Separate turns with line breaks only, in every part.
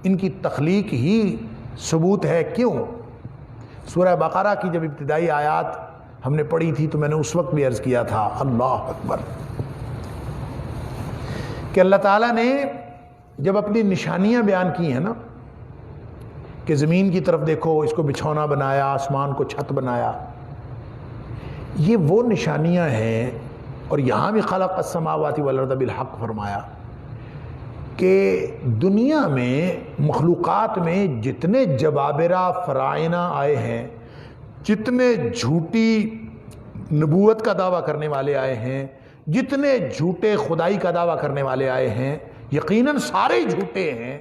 ان کی تخلیق ہی ثبوت ہے۔ کیوں؟ سورہ بقرہ کی جب ابتدائی آیات ہم نے پڑھی تھی تو میں نے اس وقت بھی عرض کیا تھا، اللہ اکبر، کہ اللہ تعالیٰ نے جب اپنی نشانیاں بیان کی ہیں نا، کہ زمین کی طرف دیکھو، اس کو بچھونا بنایا، آسمان کو چھت بنایا، یہ وہ نشانیاں ہیں۔ اور یہاں بھی خلق السماوات والارض بالحق فرمایا کہ دنیا میں مخلوقات میں جتنے جبابرہ فرائنہ آئے ہیں، جتنے جھوٹی نبوت کا دعویٰ کرنے والے آئے ہیں، جتنے جھوٹے خدائی کا دعویٰ کرنے والے آئے ہیں، یقیناً سارے جھوٹے ہیں،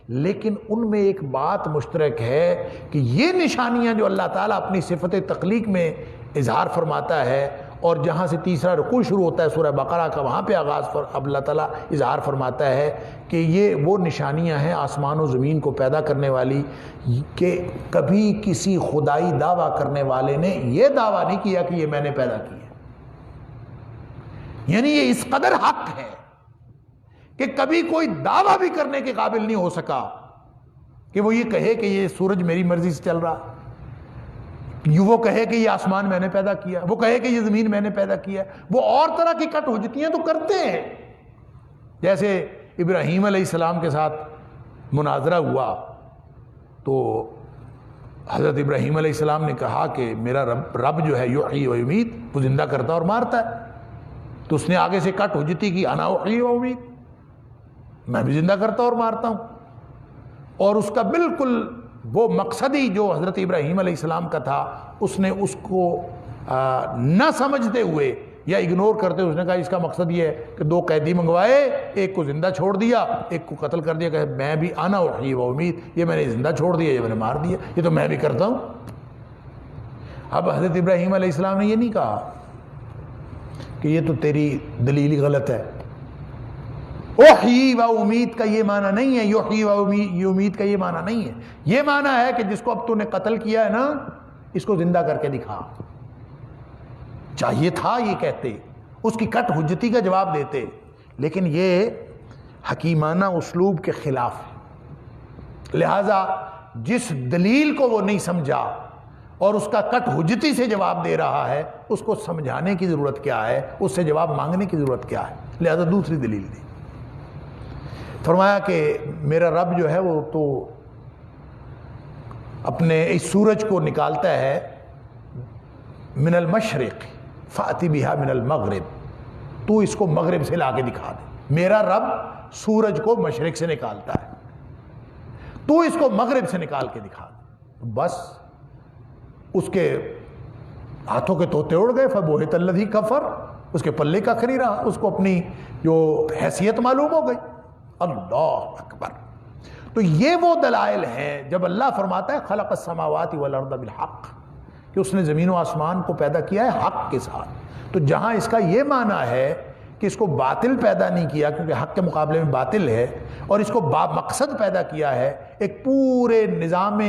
لیکن ان میں ایک بات مشترک ہے کہ یہ نشانیاں جو اللہ تعالیٰ اپنی صفت تخلیق میں اظہار فرماتا ہے، اور جہاں سے تیسرا رکوع شروع ہوتا ہے سورہ بقرہ کا، وہاں پہ آغاز پر اب اللہ تعالیٰ اظہار فرماتا ہے کہ یہ وہ نشانیاں ہیں آسمان و زمین کو پیدا کرنے والی، کہ کبھی کسی خدائی دعویٰ کرنے والے نے یہ دعویٰ نہیں کیا کہ یہ میں نے پیدا کیا۔ یعنی یہ اس قدر حق ہے کہ کبھی کوئی دعویٰ بھی کرنے کے قابل نہیں ہو سکا کہ وہ یہ کہے کہ یہ سورج میری مرضی سے چل رہا، وہ کہے کہ یہ آسمان میں نے پیدا کیا، وہ کہے کہ یہ زمین میں نے پیدا کیا۔ وہ اور طرح کی کٹ حجتیاں تو کرتے ہیں، جیسے ابراہیم علیہ السلام کے ساتھ مناظرہ ہوا تو حضرت ابراہیم علیہ السلام نے کہا کہ میرا رب جو ہے یحیی و یمیت، وہ زندہ کرتا اور مارتا ہے۔ تو اس نے آگے سے کٹ حجتی کی، انا احیی و امیت، میں بھی زندہ کرتا اور مارتا ہوں۔ اور اس کا بالکل وہ مقصدی جو حضرت ابراہیم علیہ السلام کا تھا، اس نے اس کو نہ سمجھتے ہوئے یا اگنور کرتے ہوئے اس نے کہا اس کا مقصد یہ ہے کہ 2 قیدی منگوائے، ایک کو زندہ چھوڑ دیا، ایک کو قتل کر دیا، کہ میں بھی انا احیی و امیت، یہ میں نے زندہ چھوڑ دیا، یہ میں نے مار دیا، یہ تو میں بھی کرتا ہوں۔ اب حضرت ابراہیم علیہ السلام نے یہ نہیں کہا کہ یہ تو تیری دلیل ہی غلط ہے، احیی و امید کا یہ معنی نہیں ہے، یحیی و امید کا یہ معنی نہیں ہے، یہ معنی ہے کہ جس کو اب تو نے قتل کیا ہے نا، اس کو زندہ کر کے دکھا۔ چاہیے تھا یہ کہتے، اس کی کٹ حجتی کا جواب دیتے، لیکن یہ حکیمانہ اسلوب کے خلاف ہے۔ لہذا جس دلیل کو وہ نہیں سمجھا اور اس کا کٹ حجتی سے جواب دے رہا ہے، اس کو سمجھانے کی ضرورت کیا ہے، اس سے جواب مانگنے کی ضرورت کیا ہے؟ لہذا دوسری دلیل دی، فرمایا کہ میرا رب جو ہے وہ تو اپنے اس سورج کو نکالتا ہے من المشرق فاتی بہا من المغرب، تو اس کو مغرب سے لا کے دکھا دے۔ میرا رب سورج کو مشرق سے نکالتا ہے، تو اس کو مغرب سے نکال کے دکھا دے۔ بس اس کے ہاتھوں کے طوطے اڑ گئے، فبہت الذی کفر، اس کے پلے کا نہیں رہا، اس کو اپنی جو حیثیت معلوم ہو گئی۔ اللہ اکبر۔ تو یہ وہ دلائل ہیں جب اللہ فرماتا ہے خلق السماوات والارض بالحق، کہ اس نے زمین و آسمان کو پیدا کیا ہے حق کے ساتھ۔ تو جہاں اس کا یہ معنی ہے کہ اس کو باطل پیدا نہیں کیا کیونکہ حق کے مقابلے میں باطل ہے، اور اس کو مقصد پیدا کیا ہے، ایک پورے نظام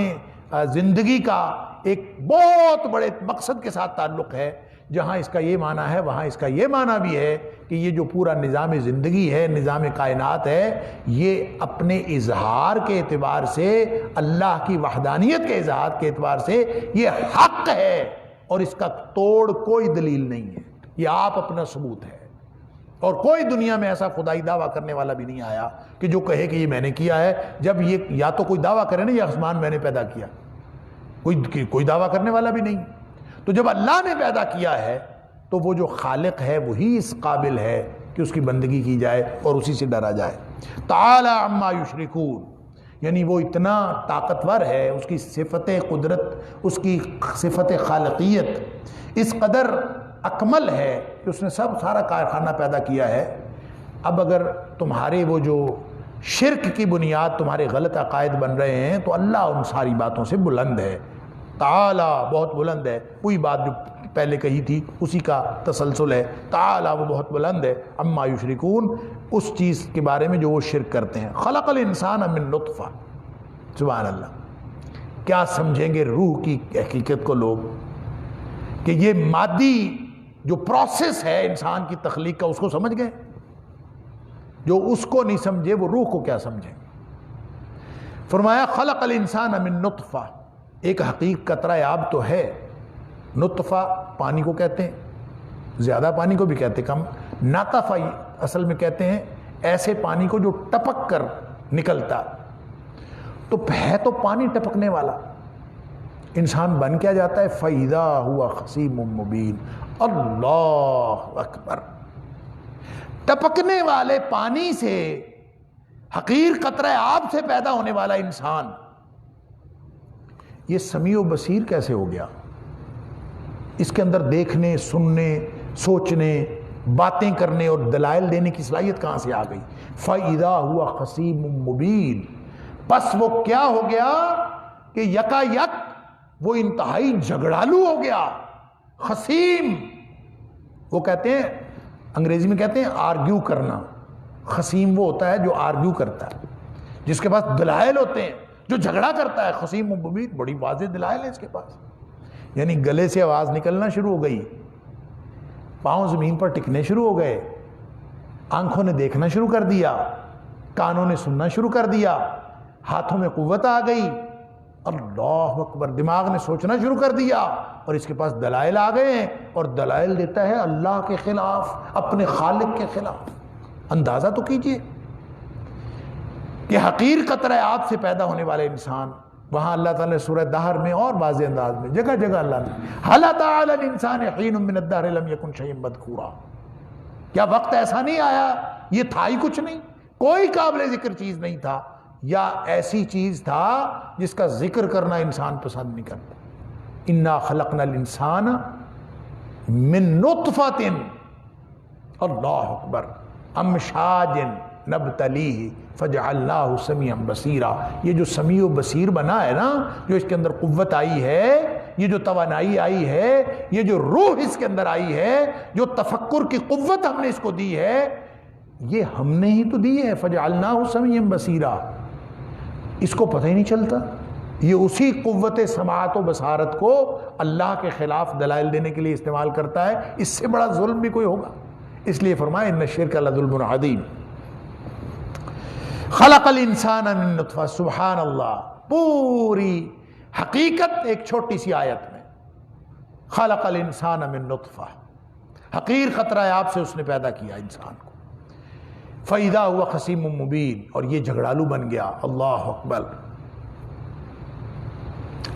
زندگی کا ایک بہت بڑے مقصد کے ساتھ تعلق ہے، جہاں اس کا یہ معنی ہے وہاں اس کا یہ معنی بھی ہے کہ یہ جو پورا نظام زندگی ہے، نظام کائنات ہے، یہ اپنے اظہار کے اعتبار سے، اللہ کی وحدانیت کے اظہار کے اعتبار سے یہ حق ہے، اور اس کا توڑ کوئی دلیل نہیں ہے، یہ آپ اپنا ثبوت ہے۔ اور کوئی دنیا میں ایسا خدائی دعویٰ کرنے والا بھی نہیں آیا کہ جو کہے کہ یہ میں نے کیا ہے، جب یہ یا تو کوئی دعویٰ کرے نا یہ آسمان میں نے پیدا کیا، کوئی دعویٰ کرنے والا بھی نہیں۔ تو جب اللہ نے پیدا کیا ہے تو وہ جو خالق ہے وہی اس قابل ہے کہ اس کی بندگی کی جائے اور اسی سے ڈرا جائے۔ تعالی عما یشرکون، یعنی وہ اتنا طاقتور ہے، اس کی صفت قدرت، اس کی صفت خالقیت اس قدر اکمل ہے کہ اس نے سارا کارخانہ پیدا کیا ہے۔ اب اگر تمہارے وہ جو شرک کی بنیاد تمہارے غلط عقائد بن رہے ہیں تو اللہ ان ساری باتوں سے بلند ہے، تعالی بہت بلند ہے، وہی بات جو پہلے کہی تھی اسی کا تسلسل ہے، تعالی وہ بہت بلند ہے، اما یشرکون اس چیز کے بارے میں جو وہ شرک کرتے ہیں۔ خلق الانسان من نطفہ، سبحان اللہ، کیا سمجھیں گے روح کی حقیقت کو لوگ کہ یہ مادی جو پروسیس ہے انسان کی تخلیق کا اس کو سمجھ گئے؟ جو اس کو نہیں سمجھے وہ روح کو کیا سمجھیں؟ فرمایا خلق الانسان من نطفہ، ایک حقیق قطرہ آب تو ہے، نطفہ پانی کو کہتے ہیں، زیادہ پانی کو بھی کہتے ہیں، کم نطفہ اصل میں کہتے ہیں ایسے پانی کو جو ٹپک کر نکلتا، تو ہے تو پانی ٹپکنے والا، انسان بن کیا جاتا ہے فَإِذَا هُوَ خَصِيمٌ مُّبِينٌ، اللہ اکبر، ٹپکنے والے پانی سے، حقیر قطرہ آب سے پیدا ہونے والا انسان یہ سمیع و بصیر کیسے ہو گیا؟ اس کے اندر دیکھنے، سننے، سوچنے، باتیں کرنے اور دلائل دینے کی صلاحیت کہاں سے آ گئی؟ فَإِذَا هُوَ خَصِيمٌ مُّبِينٌ، پس وہ کیا ہو گیا کہ یکا یک وہ انتہائی جھگڑالو ہو گیا، خصیم، وہ کہتے ہیں انگریزی میں کہتے ہیں آرگیو کرنا، خصیم وہ ہوتا ہے جو آرگیو کرتا ہے، جس کے پاس دلائل ہوتے ہیں، جو جھگڑا کرتا ہے، خصیم و مبین، بڑی واضح دلائل ہے اس کے پاس، یعنی گلے سے آواز نکلنا شروع ہو گئی، پاؤں زمین پر ٹکنے شروع ہو گئے، آنکھوں نے دیکھنا شروع کر دیا، کانوں نے سننا شروع کر دیا، ہاتھوں میں قوت آ گئی، اللہ اکبر، دماغ نے سوچنا شروع کر دیا، اور اس کے پاس دلائل آ گئے ہیں، اور دلائل دیتا ہے اللہ کے خلاف، اپنے خالق کے خلاف۔ اندازہ تو کیجئے کہ حقیر قطرہ آب سے پیدا ہونے والے انسان، وہاں اللہ تعالیٰ نے سورہ دہر میں اور واضح انداز میں جگہ جگہ اللہ نے هَلْ أَتَىٰ عَلَى الْإِنسَانِ حِينٌ مِّنَ الدَّهْرِ لَمْ يَكُنْ شَيْئًا مَّذْكُورًا، کیا وقت ایسا نہیں آیا، یہ تھا ہی کچھ نہیں، کوئی قابل ذکر چیز نہیں تھا، یا ایسی چیز تھا جس کا ذکر کرنا انسان پسند نہیں کرتا۔ اِنَّا خَلَقْنَا الْإِنسَانَ مِن نُطْفَةٍ، اللہ اکبر، امشاج نبتلیہ فجعلناہ سمیعا بصیرا، یہ جو سمیع و بصیر بنا ہے نا، جو اس کے اندر قوت آئی ہے، یہ جو توانائی آئی ہے، یہ جو روح اس کے اندر آئی ہے، جو تفکر کی قوت ہم نے اس کو دی ہے، یہ ہم نے ہی تو دی ہے، فجعلناہ سمیعا بصیرا، اس کو پتہ ہی نہیں چلتا، یہ اسی قوت سماعت و بصارت کو اللہ کے خلاف دلائل دینے کے لیے استعمال کرتا ہے، اس سے بڑا ظلم بھی کوئی ہوگا، اس لیے فرمایا ان الشرک لظلم عظیم۔ خلق الانسان من نطفہ، سبحان اللہ، پوری حقیقت ایک چھوٹی سی آیت میں، خلق الانسان من نطفہ، حقیر قطرہ آب سے اس نے پیدا کیا انسان کو، فَإِذَا هُوَ خَصِيمٌ مُّبِينٌ، اور یہ جھگڑالو بن گیا، اللہ اکبر۔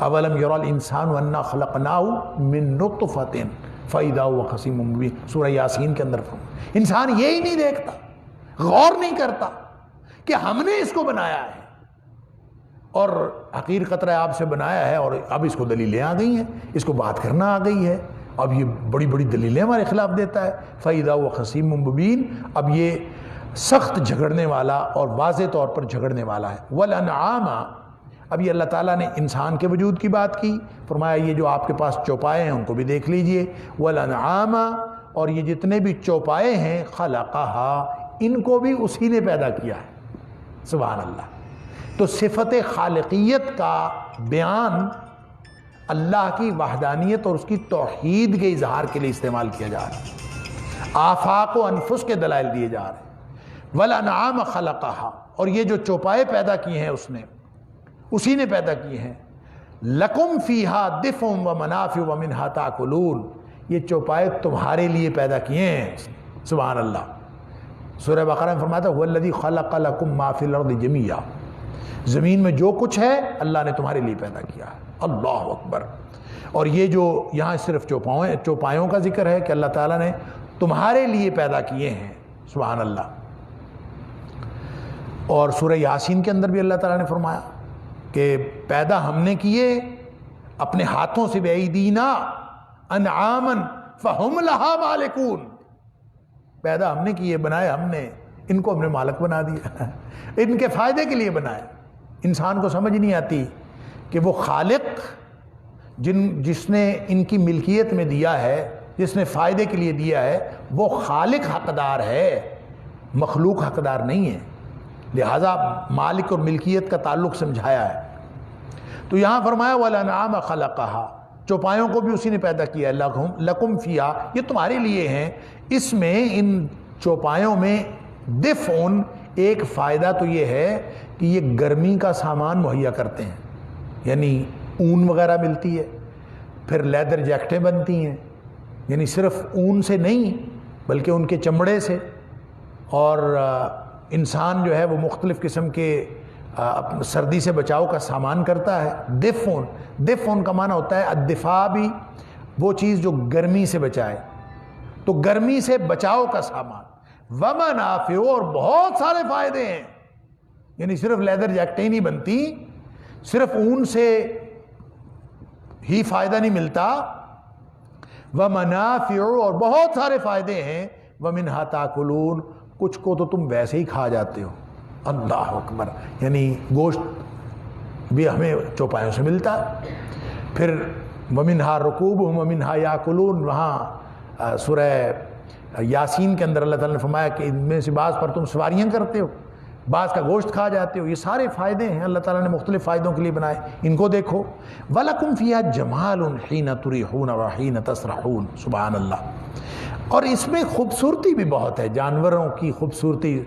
اولم یری الانسان انا خلقناہ من نطفۃ فَإِذَا هُوَ خَصِيمٌ مُّبِينٌ، سورہ یاسین کے اندر انسان یہی نہیں دیکھتا، غور نہیں کرتا کہ ہم نے اس کو بنایا ہے، اور حقیر قطرہ آب سے بنایا ہے، اور اب اس کو دلیلیں آ گئی ہیں، اس کو بات کرنا آ گئی ہے، اب یہ بڑی بڑی دلیلیں ہمارے خلاف دیتا ہے، فَإِذَا هُوَ خَصِيمٌ مُّبِينٌ، اب یہ سخت جھگڑنے والا اور واضح طور پر جھگڑنے والا ہے۔ وَالْأَنْعَامَ، اب یہ اللہ تعالیٰ نے انسان کے وجود کی بات کی، فرمایا یہ جو آپ کے پاس چوپائے ہیں ان کو بھی دیکھ لیجئے، وَالْأَنْعَامَ، اور یہ جتنے بھی چوپائے ہیں، خَلَقَهَا، ان کو بھی اسی نے پیدا کیا ہے، سبحان اللہ۔ تو صفت خالقیت کا بیان اللہ کی وحدانیت اور اس کی توحید کے اظہار کے لیے استعمال کیا جا رہا ہے، آفاق و انفس کے دلائل دیے جا رہے ہیں۔ وَالْأَنْعَامَ خَلَقَهَا، اور یہ جو چوپائے پیدا کیے ہیں اس نے، اسی نے پیدا کیے ہیں، لَكُمْ فِيهَا دِفْءٌ وَمَنَافِعُ وَمِنْهَا تَأْكُلُونَ، یہ چوپائے تمہارے لیے پیدا کیے ہیں، سبحان اللہ۔ سورہ بقرہ میں فرماتا ہے هُوَ الَّذِي خَلَقَ لَكُم مَّا فِي الْأَرْضِ جَمِيعًا، زمین میں جو کچھ ہے اللہ نے تمہارے لیے پیدا کیا ہے، اللہ اکبر۔ اور یہ جو یہاں صرف چوپایوں کا ذکر ہے کہ اللہ تعالیٰ نے تمہارے لیے پیدا کیے ہیں، سبحان اللہ۔ اور سورہ یاسین کے اندر بھی اللہ تعالیٰ نے فرمایا کہ پیدا ہم نے کیے اپنے ہاتھوں سے، بِأَيْدِينَا أَنْعَامًا فَهُمْ لَهَا مَالِكُونَ، پیدا ہم نے کیے، بنائے ہم نے، ان کو ہم نے مالک بنا دیا، ان کے فائدے کے لیے بنائے۔ انسان کو سمجھ نہیں آتی کہ وہ خالق جس نے ان کی ملکیت میں دیا ہے، جس نے فائدے کے لیے دیا ہے، وہ خالق حقدار ہے، مخلوق حقدار نہیں ہے، لہذا مالک اور ملکیت کا تعلق سمجھایا ہے۔ تو یہاں فرمایا وَالْأَنْعَامَ خَلَقَهَا، چوپایوں کو بھی اسی نے پیدا کیا، لَكُمْ فِيهَا، یہ تمہارے لیے ہیں، اس میں ان چوپایوں میں دفعن ایک فائدہ تو یہ ہے کہ یہ گرمی کا سامان مہیا کرتے ہیں، یعنی اون وغیرہ ملتی ہے، پھر لیدر جیکٹیں بنتی ہیں، یعنی صرف اون سے نہیں بلکہ ان کے چمڑے سے، اور انسان جو ہے وہ مختلف قسم کے سردی سے بچاؤ کا سامان کرتا ہے۔ دفون کا معنی ہوتا ہے الدفاع، بھی وہ چیز جو گرمی سے بچائے، تو گرمی سے بچاؤ کا سامان۔ ومنافع، اور بہت سارے فائدے ہیں، یعنی صرف لیدر جیکٹیں نہیں بنتی، صرف اون سے ہی فائدہ نہیں ملتا، ومنافع، اور بہت سارے فائدے ہیں، ومنھا تاکلون، کچھ کو تو تم ویسے ہی کھا جاتے ہو۔ اللہ اکبر، یعنی گوشت بھی ہمیں چوپایوں سے ملتا ہے۔ پھر ومنھا رکوبہم ومنھا یاکلون، وہاں سورہ یاسین کے اندر اللہ تعالیٰ نے فرمایا کہ ان میں سے بعض پر تم سواریاں کرتے ہو، بعض کا گوشت کھا جاتے ہو۔ یہ سارے فائدے ہیں اللہ تعالیٰ نے مختلف فائدوں کے لیے بنائے، ان کو دیکھو۔ وَلَكُمْ فِيهَا جَمَالٌ حِينَ تُرِيحُونَ وَحِينَ تَسْرَحُونَ، سبحان اللہ۔ اور اس میں خوبصورتی بھی بہت ہے، جانوروں کی خوبصورتی،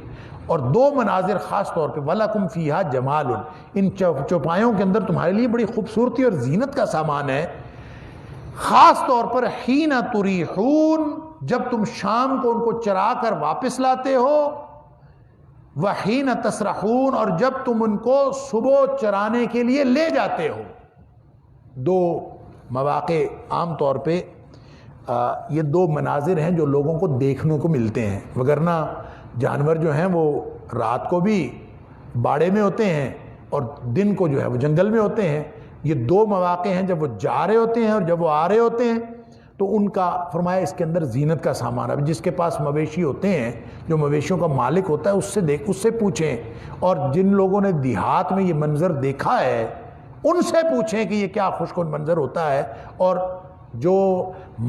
اور دو مناظر خاص طور پہ، وَلَكُمْ فِيهَا جَمَالٌ، ان چوپایوں کے اندر تمہارے لیے بڑی خوبصورتی اور زینت کا سامان ہے، خاص طور پر حِينَ تُرِيحُونَ، جب تم شام کو ان کو چرا کر واپس لاتے ہو، وَحِينَ تَسْرَحُونَ، اور جب تم ان کو صبح چرانے کے لیے لے جاتے ہو۔ دو مواقع عام طور پہ یہ دو مناظر ہیں جو لوگوں کو دیکھنے کو ملتے ہیں، وگرنہ جانور جو ہیں وہ رات کو بھی باڑے میں ہوتے ہیں اور دن کو جو ہے وہ جنگل میں ہوتے ہیں۔ یہ دو مواقع ہیں، جب وہ جا رہے ہوتے ہیں اور جب وہ آ رہے ہوتے ہیں، تو ان کا فرمایا اس کے اندر زینت کا سامان ہے۔ جس کے پاس مویشی ہوتے ہیں، جو مویشیوں کا مالک ہوتا ہے، اس سے پوچھیں، اور جن لوگوں نے دیہات میں یہ منظر دیکھا ہے ان سے پوچھیں کہ یہ کیا خوشگوار منظر ہوتا ہے، اور جو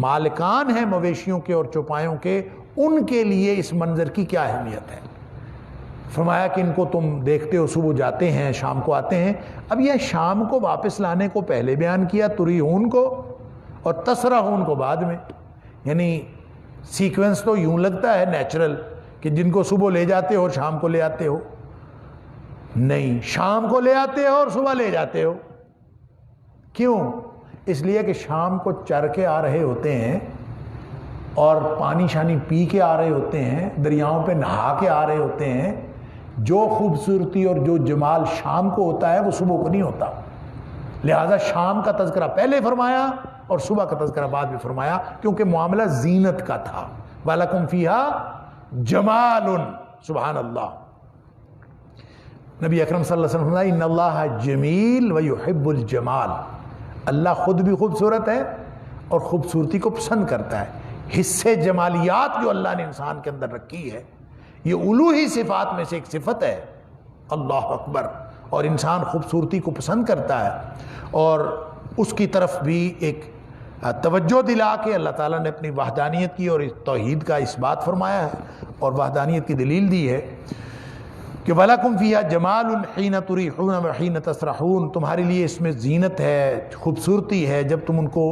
مالکان ہیں مویشیوں کے اور چوپایوں کے، ان کے لیے اس منظر کی کیا اہمیت ہے۔ فرمایا کہ ان کو تم دیکھتے ہو، صبح جاتے ہیں شام کو آتے ہیں۔ اب یہ شام کو واپس لانے کو پہلے بیان کیا، تریحون کو، اور تسرحون کو بعد میں، یعنی سیکوینس تو یوں لگتا ہے نیچرل کہ جن کو صبح لے جاتے ہو اور شام کو لے آتے ہو، نہیں، شام کو لے آتے ہو اور صبح لے جاتے ہو۔ کیوں؟ اس لیے کہ شام کو چر کے آ رہے ہوتے ہیں اور پانی شانی پی کے آ رہے ہوتے ہیں، دریاؤں پہ نہا کے آ رہے ہوتے ہیں۔ جو خوبصورتی اور جو جمال شام کو ہوتا ہے وہ صبح کو نہیں ہوتا، لہذا شام کا تذکرہ پہلے فرمایا اور صبح کا تذکرہ بعد میں فرمایا، کیونکہ معاملہ زینت کا تھا۔ وَلَكُمْ فِيهَا جَمَالٌ، سبحان اللہ۔ نبی اکرم صلی اللہ علیہ وسلم فرمایا ان اللہ جمیل ویحب الجمال، اللہ خود بھی خوبصورت ہے اور خوبصورتی کو پسند کرتا ہے۔ حصے جمالیات جو اللہ نے انسان کے اندر رکھی ہے، یہ الوہی صفات میں سے ایک صفت ہے، اللہ اکبر، اور انسان خوبصورتی کو پسند کرتا ہے، اور اس کی طرف بھی ایک توجہ دلا کے اللہ تعالیٰ نے اپنی وحدانیت کی اور توحید کا اثبات فرمایا ہے اور وحدانیت کی دلیل دی ہے کہ وَلَكُمْ فِيهَا جَمَالٌ حِينَ تُرِيحُونَ وَحِينَ تَسْرَحُونَ، تمہارے لیے اس میں زینت ہے، خوبصورتی ہے جب تم ان کو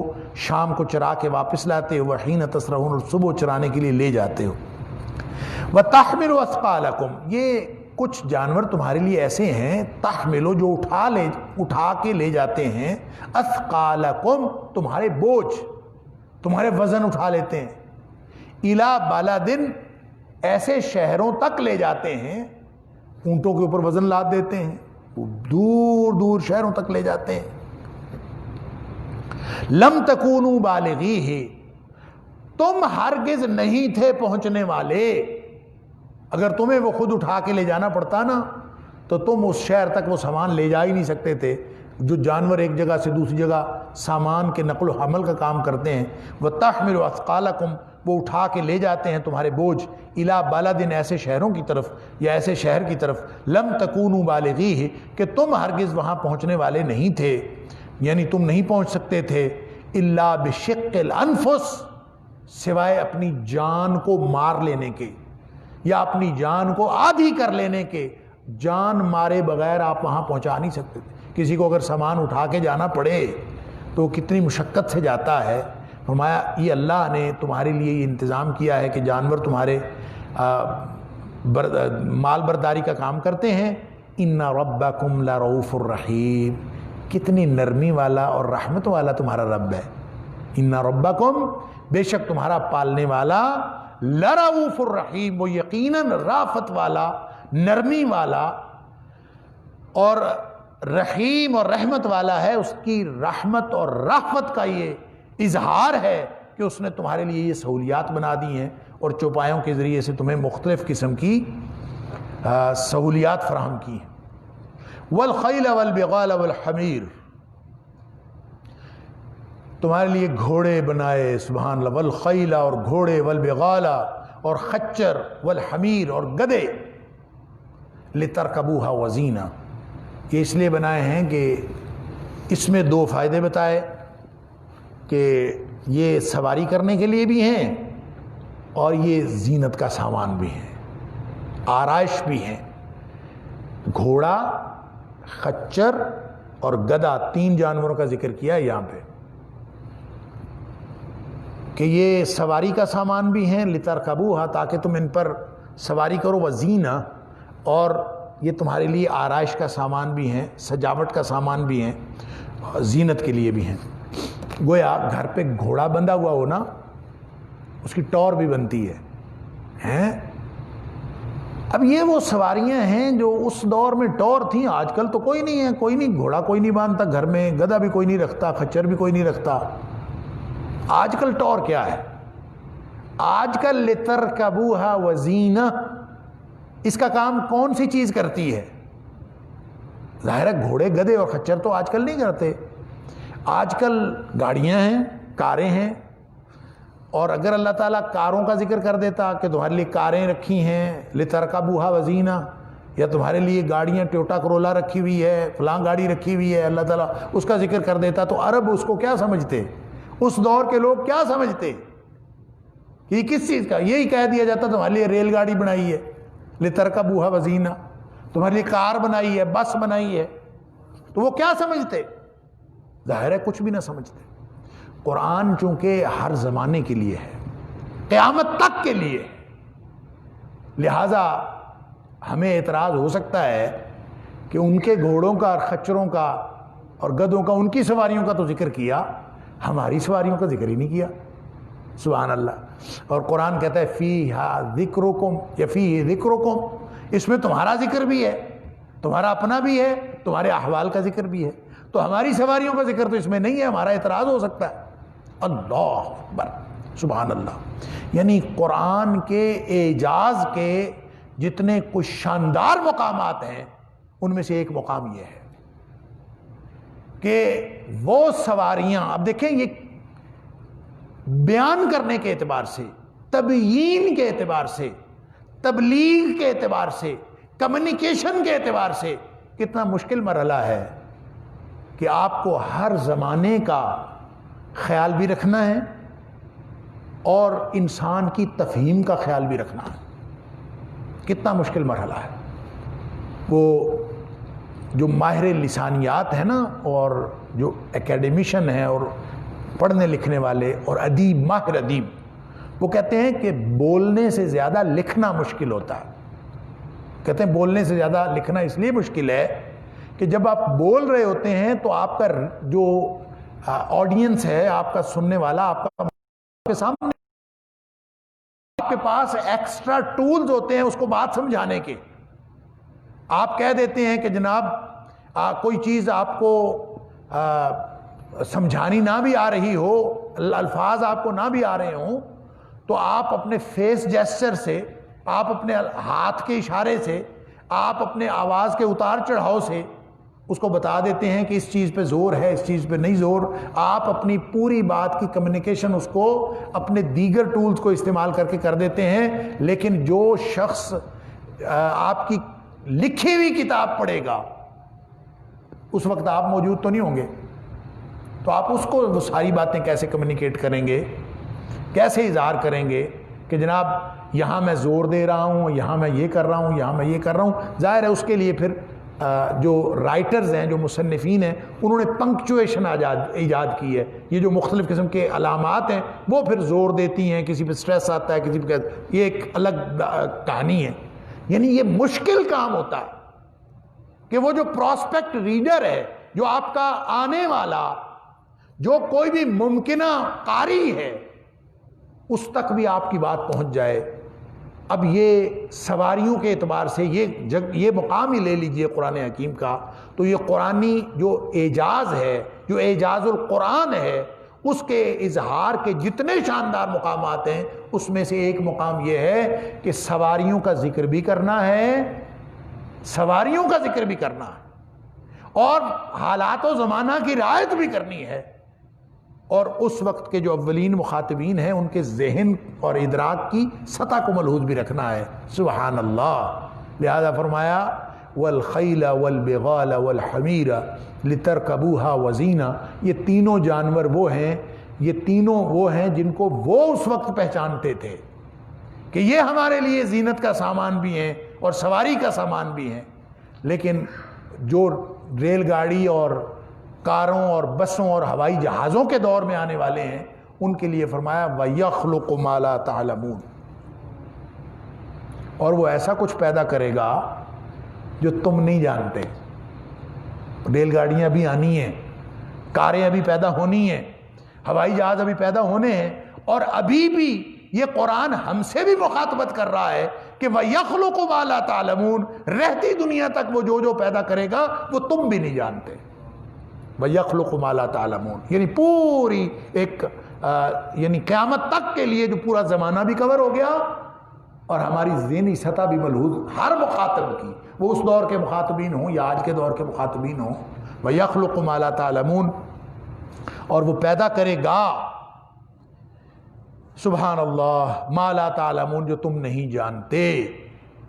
شام کو چرا کے واپس لاتے ہو، وَحِينَ تَسْرَحُونَ، اور صبح چرانے کے لیے لے جاتے ہو۔ وَتَحْمِلُ أَثْقَالَكُمْ، یہ کچھ جانور تمہارے لیے ایسے ہیں، تحملو، جو اٹھا کے لے جاتے ہیں، اثقالکم، تمہارے بوجھ، تمہارے وزن اٹھا لیتے ہیں، الا بلدن، ایسے شہروں تک لے جاتے ہیں، اونٹوں کے اوپر وزن لاد دیتے ہیں، دور دور شہروں تک لے جاتے ہیں۔ لم تکونوا بالغیہ، تم ہرگز نہیں تھے پہنچنے والے۔ اگر تمہیں وہ خود اٹھا کے لے جانا پڑتا نا تو تم اس شہر تک وہ سامان لے جا ہی نہیں سکتے تھے۔ جو جانور ایک جگہ سے دوسری جگہ سامان کے نقل و حمل کا کام کرتے ہیں، وَتَحْمِلُ أَثْقَالَكُمْ، وہ اٹھا کے لے جاتے ہیں تمہارے بوجھ، اِلَى بَلَدٍ، ایسے شہروں کی طرف یا ایسے شہر کی طرف، لم تکونوا بالغیہ، کہ تم ہرگز وہاں پہنچنے والے نہیں تھے، یعنی تم نہیں پہنچ سکتے تھے، الا بشق الانفس، سوائے اپنی جان کو مار لینے کے یا اپنی جان کو آدھی کر لینے کے۔ جان مارے بغیر آپ وہاں پہنچا نہیں سکتے تھے۔ کسی کو اگر سامان اٹھا کے جانا پڑے تو کتنی مشقت سے جاتا ہے۔ فرمایا یہ اللہ نے تمہارے لیے یہ انتظام کیا ہے کہ جانور تمہارے مال برداری کا کام کرتے ہیں. ان ربکم لرؤوف الرحیم، کتنی نرمی والا اور رحمت والا تمہارا رب ہے. ان ربکم، بے شک تمہارا پالنے والا، لرؤوف الرحیم، وہ یقیناً رافت والا، نرمی والا اور رحیم اور رحمت والا ہے. اس کی رحمت اور رافت کا یہ اظہار ہے کہ اس نے تمہارے لیے یہ سہولیات بنا دی ہیں اور چوپایوں کے ذریعے سے تمہیں مختلف قسم کی سہولیات فراہم کی ہیں. والخیل والبغال والحمیر، تمہارے لیے گھوڑے بنائے، سبحان اللہ، والخیل اور گھوڑے، والبغال اور خچر، والحمیر اور گدے، لترکبوها وزینہ، یہ اس لیے بنائے ہیں کہ اس میں دو فائدے بتائے کہ یہ سواری کرنے کے لیے بھی ہیں اور یہ زینت کا سامان بھی ہیں، آرائش بھی ہیں. گھوڑا، خچر اور گدا، تین جانوروں کا ذکر کیا ہے یہاں پہ کہ یہ سواری کا سامان بھی ہیں، لترکبوها، تاکہ تم ان پر سواری کرو، وزینہ، اور یہ تمہارے لیے آرائش کا سامان بھی ہیں، سجاوٹ کا سامان بھی ہیں، زینت کے لیے بھی ہیں. گویا گھر پہ گھوڑا بندھا ہوا ہو نا، اس کی ٹور بھی بنتی ہے. اب یہ وہ سواریاں ہیں جو اس دور میں ٹور تھیں، آج کل تو کوئی نہیں ہے، کوئی نہیں، گھوڑا کوئی نہیں باندھتا گھر میں، گدھا بھی کوئی نہیں رکھتا، خچر بھی کوئی نہیں رکھتا. آج کل ٹور کیا ہے؟ آج کل لترکبوها وزینہ، اس کا کام کون سی چیز کرتی ہے؟ ظاہر ہے گھوڑے، گدھے اور خچر تو آج کل نہیں کرتے. آج کل گاڑیاں ہیں، کاریں ہیں، اور اگر اللہ تعالیٰ کاروں کا ذکر کر دیتا کہ تمہارے لیے کاریں رکھی ہیں لترکبوها وزینہ، یا تمہارے لیے گاڑیاں ٹویوٹا کرولا رکھی ہوئی ہے، فلاں گاڑی رکھی ہوئی ہے، اللہ تعالیٰ اس کا ذکر کر دیتا تو عرب اس کو کیا سمجھتے؟ اس دور کے لوگ کیا سمجھتے؟ یہ کس چیز کا؟ یہی کہہ دیا جاتا تمہارے لیے ریل گاڑی بنائی ہے لترکبوها وزینہ، تمہارے لیے کار بنائی ہے، بس بنائی ہے، تو وہ کیا سمجھتے؟ ظاہر ہے کچھ بھی نہ سمجھتے. قرآن چونکہ ہر زمانے کے لیے ہے، قیامت تک کے لیے، لہذا ہمیں اعتراض ہو سکتا ہے کہ ان کے گھوڑوں کا اور خچروں کا اور گدھوں کا، ان کی سواریوں کا تو ذکر کیا، ہماری سواریوں کا ذکر ہی نہیں کیا. سبحان اللہ. اور قرآن کہتا ہے فیہا ذکرکم، یا فیہ ذکرکم، اس میں تمہارا ذکر بھی ہے، تمہارا اپنا بھی ہے، تمہارے احوال کا ذکر بھی ہے، تو ہماری سواریوں کا ذکر تو اس میں نہیں ہے، ہمارا اعتراض ہو سکتا ہے. اللہ اکبر، سبحان اللہ. یعنی قرآن کے اعجاز کے جتنے کچھ شاندار مقامات ہیں، ان میں سے ایک مقام یہ ہے کہ وہ سواریاں، اب دیکھیں یہ بیان کرنے کے اعتبار سے، تبیین کے اعتبار سے، تبلیغ کے اعتبار سے، کمیونیکیشن کے اعتبار سے کتنا مشکل مرحلہ ہے کہ آپ کو ہر زمانے کا خیال بھی رکھنا ہے اور انسان کی تفہیم کا خیال بھی رکھنا ہے. کتنا مشکل مرحلہ ہے. وہ جو ماہر لسانیات ہیں نا، اور جو اکیڈمیشن ہیں اور پڑھنے لکھنے والے اور ادیب، ماہر ادیب، وہ کہتے ہیں کہ بولنے سے زیادہ لکھنا مشکل ہوتا ہے. کہتے ہیں بولنے سے زیادہ لکھنا اس لیے مشکل ہے کہ جب آپ بول رہے ہوتے ہیں تو آپ کا جو آڈینس ہے، آپ کا سننے والا، آپ کے سامنے، آپ کے پاس ایکسٹرا ٹولز ہوتے ہیں اس کو بات سمجھانے کے. آپ کہہ دیتے ہیں کہ جناب کوئی چیز آپ کو سمجھانی نہ بھی آ رہی ہو، الفاظ آپ کو نہ بھی آ رہے ہوں، تو آپ اپنے فیس جیسچر سے، آپ اپنے ہاتھ کے اشارے سے، آپ اپنے آواز کے اتار چڑھاؤ سے اس کو بتا دیتے ہیں کہ اس چیز پہ زور ہے، اس چیز پہ نہیں زور. آپ اپنی پوری بات کی کمیونیکیشن اس کو اپنے دیگر ٹولز کو استعمال کر کے کر دیتے ہیں. لیکن جو شخص آپ کی لکھی ہوئی کتاب پڑھے گا، اس وقت آپ موجود تو نہیں ہوں گے، تو آپ اس کو وہ ساری باتیں کیسے کمیونیکیٹ کریں گے، کیسے اظہار کریں گے کہ جناب یہاں میں زور دے رہا ہوں، یہاں میں یہ کر رہا ہوں، یہاں میں یہ کر رہا ہوں. ظاہر ہے اس کے لیے پھر جو رائٹرز ہیں، جو مصنفین ہیں، انہوں نے پنکچویشن ایجاد کی ہے. یہ جو مختلف قسم کے علامات ہیں وہ پھر زور دیتی ہیں، کسی پہ سٹریس آتا ہے، کسی پہ، یہ ایک الگ کہانی ہے. یعنی یہ مشکل کام ہوتا ہے کہ وہ جو پراسپیکٹ ریڈر ہے، جو آپ کا آنے والا، جو کوئی بھی ممکنہ قاری ہے، اس تک بھی آپ کی بات پہنچ جائے۔ اب یہ سواریوں کے اعتبار سے یہ مقام ہی لے لیجئے قرآن حکیم کا، تو یہ قرآنی جو اعجاز ہے، جو اعجاز القرآن ہے، اس کے اظہار کے جتنے شاندار مقامات ہیں، اس میں سے ایک مقام یہ ہے کہ سواریوں کا ذکر بھی کرنا ہے، سواریوں کا ذکر بھی کرنا ہے، اور حالات و زمانہ کی رعایت بھی کرنی ہے، اور اس وقت کے جو اولین مخاطبین ہیں ان کے ذہن اور ادراک کی سطح کو ملحوظ بھی رکھنا ہے۔ سبحان اللہ۔ لہذا فرمایا والخیل والبغال والحمیر لترکبوها وزینہ، یہ تینوں جانور وہ ہیں، یہ تینوں وہ ہیں جن کو وہ اس وقت پہچانتے تھے کہ یہ ہمارے لیے زینت کا سامان بھی ہیں اور سواری کا سامان بھی ہیں، لیکن جو ریل گاڑی اور کاروں اور بسوں اور ہوائی جہازوں کے دور میں آنے والے ہیں، ان کے لیے فرمایا وَيَخْلُقُ مَا لَا تَعْلَمُونَ، اور وہ ایسا کچھ پیدا کرے گا جو تم نہیں جانتے۔ ریل گاڑیاں بھی آنی ہیں، کاریں ابھی پیدا ہونی ہیں، ہوائی جہاز ابھی پیدا ہونے ہیں، اور ابھی بھی یہ قرآن ہم سے بھی مخاطبت کر رہا ہے کہ وَيَخْلُقُ مَا لَا تَعْلَمُونَ، رہتی دنیا تک وہ جو پیدا کرے گا وہ تم بھی نہیں جانتے۔ وَيَخْلُقُ مَا لَا تَعْلَمُونَ، یعنی پوری ایک یعنی قیامت تک کے لیے جو پورا زمانہ بھی کور ہو گیا، اور ہماری ذہنی سطح بھی ملحوظ ہر مخاطب کی، وہ اس دور کے مخاطبین ہوں یا آج کے دور کے مخاطبین ہوں۔ وَيَخْلُقُ مَا لَا تَعْلَمُونَ، اور وہ پیدا کرے گا، سبحان اللہ، ما لا تعلمون، جو تم نہیں جانتے۔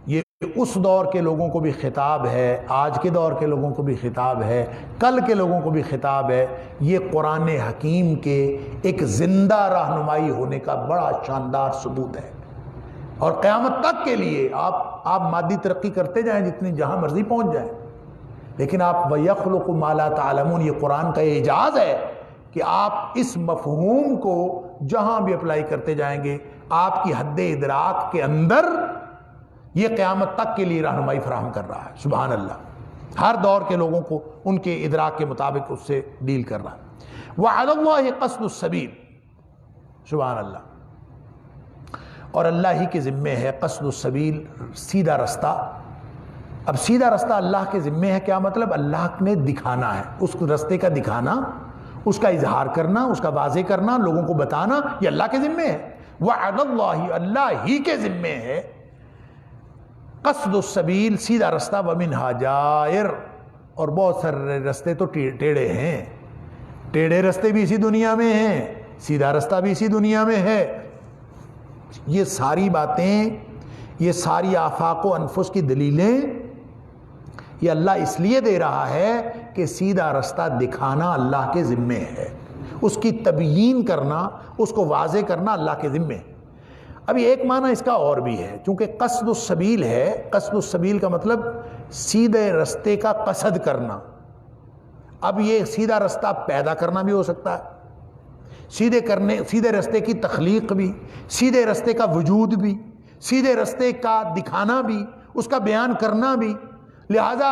یہ اس دور کے لوگوں کو بھی خطاب ہے، آج کے دور کے لوگوں کو بھی خطاب ہے، کل کے لوگوں کو بھی خطاب ہے۔ یہ قرآن حکیم کے ایک زندہ رہنمائی ہونے کا بڑا شاندار ثبوت ہے، اور قیامت تک کے لیے آپ مادی ترقی کرتے جائیں، جتنی جہاں مرضی پہنچ جائیں، لیکن آپ وَيَخْلُقُ مَا لَا تَعْلَمُونَ، یہ قرآن کا اعجاز ہے کہ آپ اس مفہوم کو جہاں بھی اپلائی کرتے جائیں گے، آپ کی حد ادراک کے اندر یہ قیامت تک کے لیے رہنمائی فراہم کر رہا ہے۔ سبحان اللہ، ہر دور کے لوگوں کو ان کے ادراک کے مطابق اس سے ڈیل کر رہا ہے۔ وَعَلَى اللَّهِ قَصْدُ السَّبِيلِ، سبحان اللہ، اور اللہ ہی کے ذمے ہے قصد السبیل، سیدھا رستہ۔ اب سیدھا رستہ اللہ کے ذمے ہے، کیا مطلب؟ اللہ نے دکھانا ہے، اس رستے کا دکھانا، اس کا اظہار کرنا، اس کا واضح کرنا، لوگوں کو بتانا، یہ اللہ کے ذمے ہے۔ وَعَلَى اللَّهِ، اللہ ہی کے ذمے ہے قصد السبیل، سیدھا رستہ، وَمِنْهَا جَائِرٌ، اور بہت سارے رستے تو ٹیڑھے ہیں، ٹیڑھے رستے بھی اسی دنیا میں ہیں، سیدھا رستہ بھی اسی دنیا میں ہے۔ یہ ساری باتیں، یہ ساری آفاق و انفس کی دلیلیں، یہ اللہ اس لیے دے رہا ہے کہ سیدھا رستہ دکھانا اللہ کے ذمے ہے، اس کی تبیین کرنا، اس کو واضح کرنا اللہ کے ذمے ہے۔ ابھی ایک معنی اس کا اور بھی ہے، چونکہ قصد السبیل ہے، قصد السبیل کا مطلب سیدھے رستے کا قصد کرنا۔ اب یہ سیدھا رستہ پیدا کرنا بھی ہو سکتا ہے، سیدھے رستے کی تخلیق بھی، سیدھے رستے کا وجود بھی، سیدھے رستے کا دکھانا بھی، اس کا بیان کرنا بھی۔ لہذا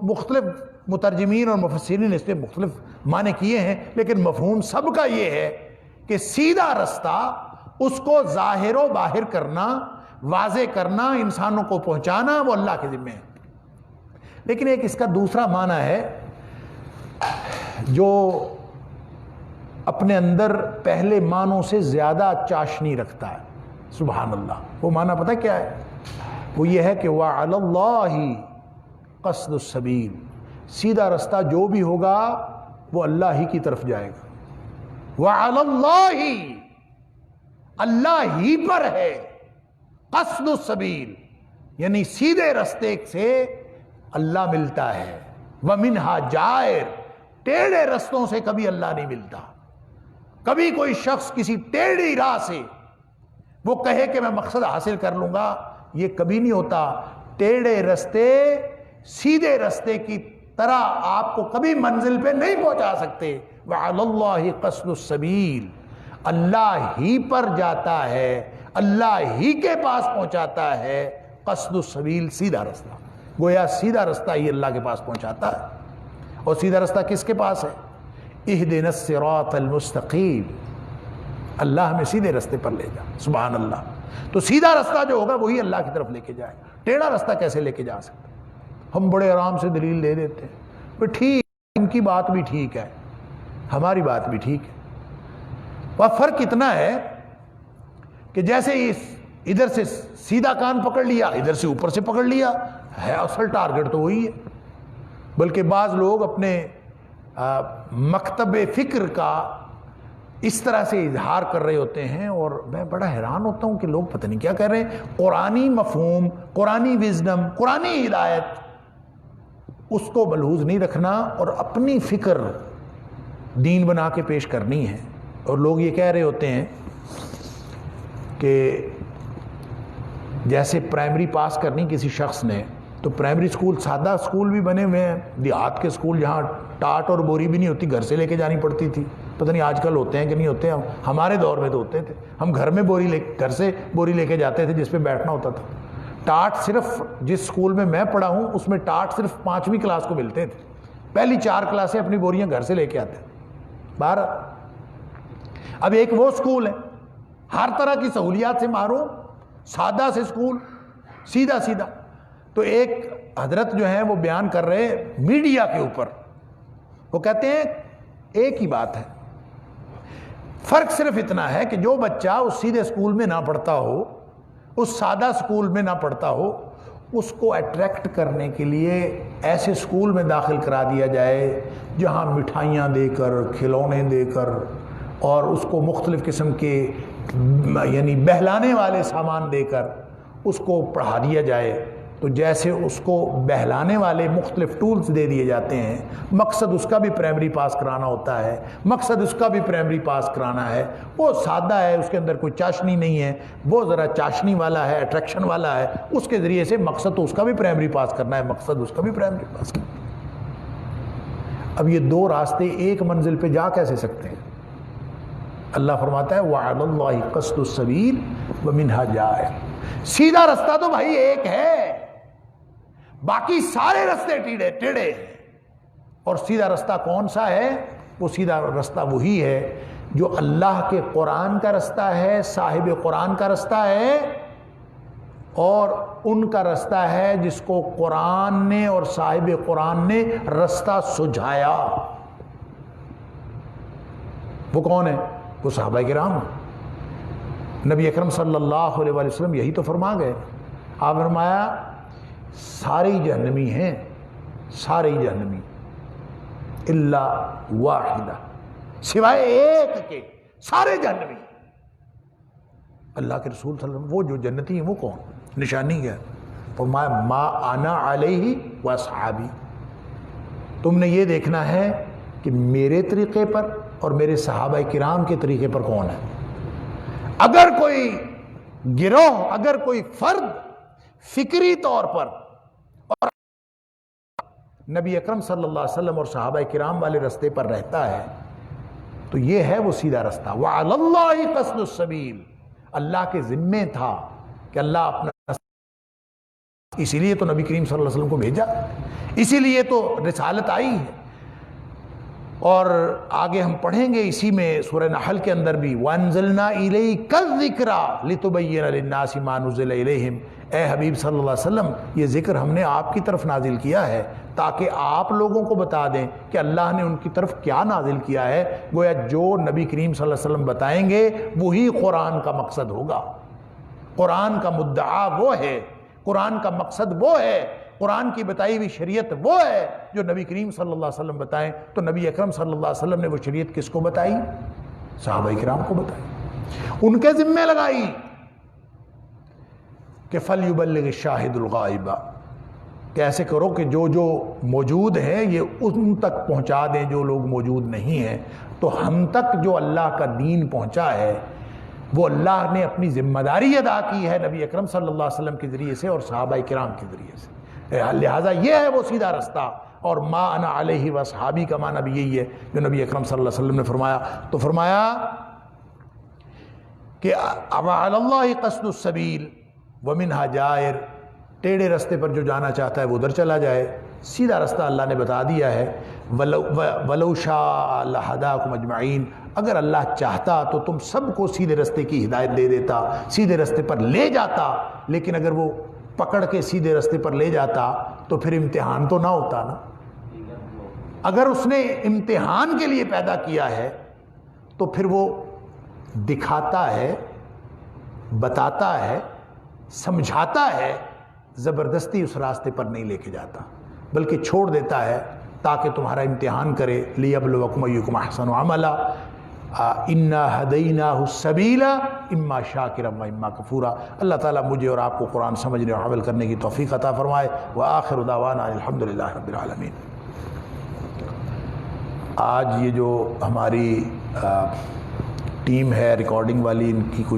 مختلف مترجمین اور مفسرین نے اس پہ مختلف معنی کیے ہیں، لیکن مفہوم سب کا یہ ہے کہ سیدھا رستہ، اس کو ظاہر و باہر کرنا، واضح کرنا، انسانوں کو پہنچانا، وہ اللہ کے ذمہ ہے۔ لیکن ایک اس کا دوسرا معنی ہے جو اپنے اندر پہلے معنوں سے زیادہ چاشنی رکھتا ہے۔ سبحان اللہ، وہ معنی پتہ کیا ہے؟ وہ یہ ہے کہ وَعَلَى اللَّهِ قَصْدُ السَّبِيلِ، سیدھا رستہ جو بھی ہوگا وہ اللہ ہی کی طرف جائے گا۔ وَعَلَى اللَّهِ، اللہ ہی پر ہے قصد السبیل، یعنی سیدھے رستے سے اللہ ملتا ہے۔ وَمِنْهَا جَائِرٌ، ٹیڑھے رستوں سے کبھی اللہ نہیں ملتا۔ کبھی کوئی شخص کسی ٹیڑھی راہ سے وہ کہے کہ میں مقصد حاصل کر لوں گا، یہ کبھی نہیں ہوتا۔ ٹیڑھے رستے سیدھے رستے کی طرح آپ کو کبھی منزل پہ نہیں پہنچا سکتے۔ وَعَلَى اللَّهِ قَصْدُ السَّبِيلِ، اللہ ہی پر جاتا ہے، اللہ ہی کے پاس پہنچاتا ہے قصد السبیل سیدھا رستہ، گویا سیدھا رستہ ہی اللہ کے پاس پہنچاتا ہے۔ اور سیدھا رستہ کس کے پاس ہے؟ اہدنا الصراط المستقیم، اللہ ہمیں سیدھے رستے پر لے جا، سبحان اللہ۔ تو سیدھا رستہ جو ہوگا وہی اللہ کی طرف لے کے جائے، ٹیڑھا رستہ کیسے لے کے جا سکتا؟ ہم بڑے آرام سے دلیل دے دیتے ہیں، بھئی ٹھیک، ان کی بات بھی ٹھیک ہے، ہماری بات بھی ٹھیک ہے۔ اور فرق اتنا ہے کہ جیسے ادھر سے سیدھا کان پکڑ لیا، ادھر سے اوپر سے پکڑ لیا ہے، اصل ٹارگٹ تو وہی ہے۔ بلکہ بعض لوگ اپنے مکتب فکر کا اس طرح سے اظہار کر رہے ہوتے ہیں، اور میں بڑا حیران ہوتا ہوں کہ لوگ پتہ نہیں کیا کہہ رہے ہیں۔ قرآنی مفہوم، قرآنی وزڈم، قرآنی ہدایت، اس کو ملحوظ نہیں رکھنا اور اپنی فکر دین بنا کے پیش کرنی ہے۔ اور لوگ یہ کہہ رہے ہوتے ہیں کہ جیسے پرائمری پاس کرنی کسی شخص نے، تو پرائمری سکول سادہ سکول بھی بنے ہوئے ہیں، دیہات کے سکول جہاں ٹاٹ اور بوری بھی نہیں ہوتی، گھر سے لے کے جانی پڑتی تھی، پتہ نہیں آج کل ہوتے ہیں کہ نہیں ہوتے ہیں، ہمارے دور میں تو ہوتے تھے، ہم گھر میں گھر سے بوری لے کے جاتے تھے جس پہ بیٹھنا ہوتا تھا۔ ٹاٹ صرف جس سکول میں میں پڑھا ہوں اس میں ٹاٹ صرف 5ویں کلاس کو ملتے تھے، پہلی 4 کلاسیں اپنی بوریاں گھر سے لے کے آتے تھے باہر۔ اب ایک وہ سکول ہے ہر طرح کی سہولیات سے محروم، سادہ سے سکول، سیدھا سیدھا۔ تو ایک حضرت جو ہیں وہ بیان کر رہے میڈیا کے اوپر، وہ کہتے ہیں ایک ہی بات ہے، فرق صرف اتنا ہے کہ جو بچہ اس سیدھے سکول میں نہ پڑھتا ہو، اس سادہ سکول میں نہ پڑھتا ہو، اس کو اٹریکٹ کرنے کے لیے ایسے سکول میں داخل کرا دیا جائے جہاں مٹھائیاں دے کر، کھلونے دے کر، اور اس کو مختلف قسم کے یعنی بہلانے والے سامان دے کر اس کو پڑھا دیا جائے۔ تو جیسے اس کو بہلانے والے مختلف ٹولز دے دیے جاتے ہیں، مقصد اس کا بھی پرائمری پاس کرانا ہوتا ہے، مقصد اس کا بھی پرائمری پاس کرانا ہے، وہ سادہ ہے، اس کے اندر کوئی چاشنی نہیں ہے، وہ ذرا چاشنی والا ہے، اٹریکشن والا ہے، اس کے ذریعے سے مقصد تو اس کا بھی پرائمری پاس کرنا ہے، مقصد اس کا بھی پرائمری پاس کرنا ہے۔ اب یہ دو راستے ایک منزل پہ جا کیسے سکتے ہیں؟ اللہ فرماتا ہے وَعَلَى اللَّهِ قَصْدُ السَّبِيلِ وَمِنْهَا جَائِرٌ، سیدھا رستہ تو بھائی ایک ہے، باقی سارے رستے ٹیڑھے ہیں۔ اور سیدھا رستہ کون سا ہے؟ وہ سیدھا رستہ وہی ہے جو اللہ کے قرآن کا رستہ ہے، صاحب قرآن کا رستہ ہے، اور ان کا رستہ ہے جس کو قرآن نے اور صاحب قرآن نے رستہ سجھایا۔ وہ کون ہے؟ وہ صحابہ کرام۔ نبی اکرم صلی اللہ علیہ وآلہ وسلم یہی تو فرما گئے، آپ فرمایا سارے جہنمی ہیں، سارے جہنمی الا واحدہ، سوائے ایک کے سارے جہنمی۔ اللہ کے رسول صلی اللہ علیہ وسلم وہ جو جنتی ہیں وہ کون؟ نشانی کیا؟ فرمایا ما انا علیہ واصحابی، تم نے یہ دیکھنا ہے کہ میرے طریقے پر اور میرے صحابہ کرام کے طریقے پر کون ہے۔ اگر کوئی گروہ، اگر کوئی فرد فکری طور پر اور نبی اکرم صلی اللہ علیہ وسلم اور صحابہ کرام والے رستے پر رہتا ہے تو یہ ہے وہ سیدھا رستہ۔ وَعَلَى اللَّهِ قَصْدُ السَّبِيلِ، اللہ کے ذمے تھا کہ اللہ اپنا رستہ، اسی لیے تو نبی کریم صلی اللہ علیہ وسلم کو بھیجا، اسی لیے تو رسالت آئی ہے۔ اور آگے ہم پڑھیں گے اسی میں سورہ نحل کے اندر بھی وَأَنزَلْنَا إِلَيْكَ الذِّكْرَ لِتُبَيِّنَ لِلنَّاسِ مَا نُزِّلَ إِلَيْهِمْ، اے حبیب صلی اللہ علیہ وسلم یہ ذکر ہم نے آپ کی طرف نازل کیا ہے تاکہ آپ لوگوں کو بتا دیں کہ اللہ نے ان کی طرف کیا نازل کیا ہے۔ گویا جو نبی کریم صلی اللہ علیہ وسلم بتائیں گے وہی قرآن کا مقصد ہوگا، قرآن کا مدعا وہ ہے، قرآن کا مقصد وہ ہے، قرآن کی بتائی ہوئی شریعت وہ ہے جو نبی کریم صلی اللہ علیہ وسلم بتائیں۔ تو نبی اکرم صلی اللہ علیہ وسلم نے وہ شریعت کس کو بتائی؟ صحابہ کرام کو بتائی، ان کے ذمہ لگائی کہ فَلْيُبَلِّغِ الشَّاهِدُ الْغَائِبَ، کہ ایسے کرو کہ جو جو موجود ہیں یہ ان تک پہنچا دیں جو لوگ موجود نہیں ہیں۔ تو ہم تک جو اللہ کا دین پہنچا ہے وہ اللہ نے اپنی ذمہ داری ادا کی ہے نبی اکرم صلی اللہ علیہ وسلم کے ذریعے سے اور صحابہ کرام کے ذریعے سے، لہٰذا یہ ہے وہ سیدھا رستہ۔ اور ما انا علیہ واصحابی کا معنی بھی یہی ہے جو نبی اکرم صلی اللہ علیہ وسلم نے فرمایا۔ تو فرمایا کہ وعلی اللہ قصد السبیل ومنہا جائر، ٹیڑھے راستے پر جو جانا چاہتا ہے وہ ادھر چلا جائے، سیدھا راستہ اللہ نے بتا دیا ہے۔ وَلَوْ شَاءَ لَهَدَاكُمْ أَجْمَعِينَ، اگر اللہ چاہتا تو تم سب کو سیدھے راستے کی ہدایت دے دیتا، سیدھے راستے پر لے جاتا، لیکن اگر وہ پکڑ کے سیدھے راستے پر لے جاتا تو پھر امتحان تو نہ ہوتا نا۔ اگر اس نے امتحان کے لیے پیدا کیا ہے تو پھر وہ دکھاتا ہے، بتاتا ہے، سمجھاتا ہے، زبردستی اس راستے پر نہیں لے کے جاتا، بلکہ چھوڑ دیتا ہے تاکہ تمہارا امتحان کرے۔ لِيَبْلُوَكُمْ أَيُّكُمْ أَحْسَنُ عَمَلًا إِنَّا هَدَيْنَاهُ السَّبِيلَ إِمَّا شَاكِرًا وَإِمَّا كَفُورًا۔ اللہ تعالیٰ مجھے اور آپ کو قرآن سمجھنے اور عمل کرنے کی توفیق عطا فرمائے۔ وآخر دعوانا الحمد للہ رب العالمین۔ آج یہ جو ہماری ٹیم ہے ریکارڈنگ والی، ان کی کچھ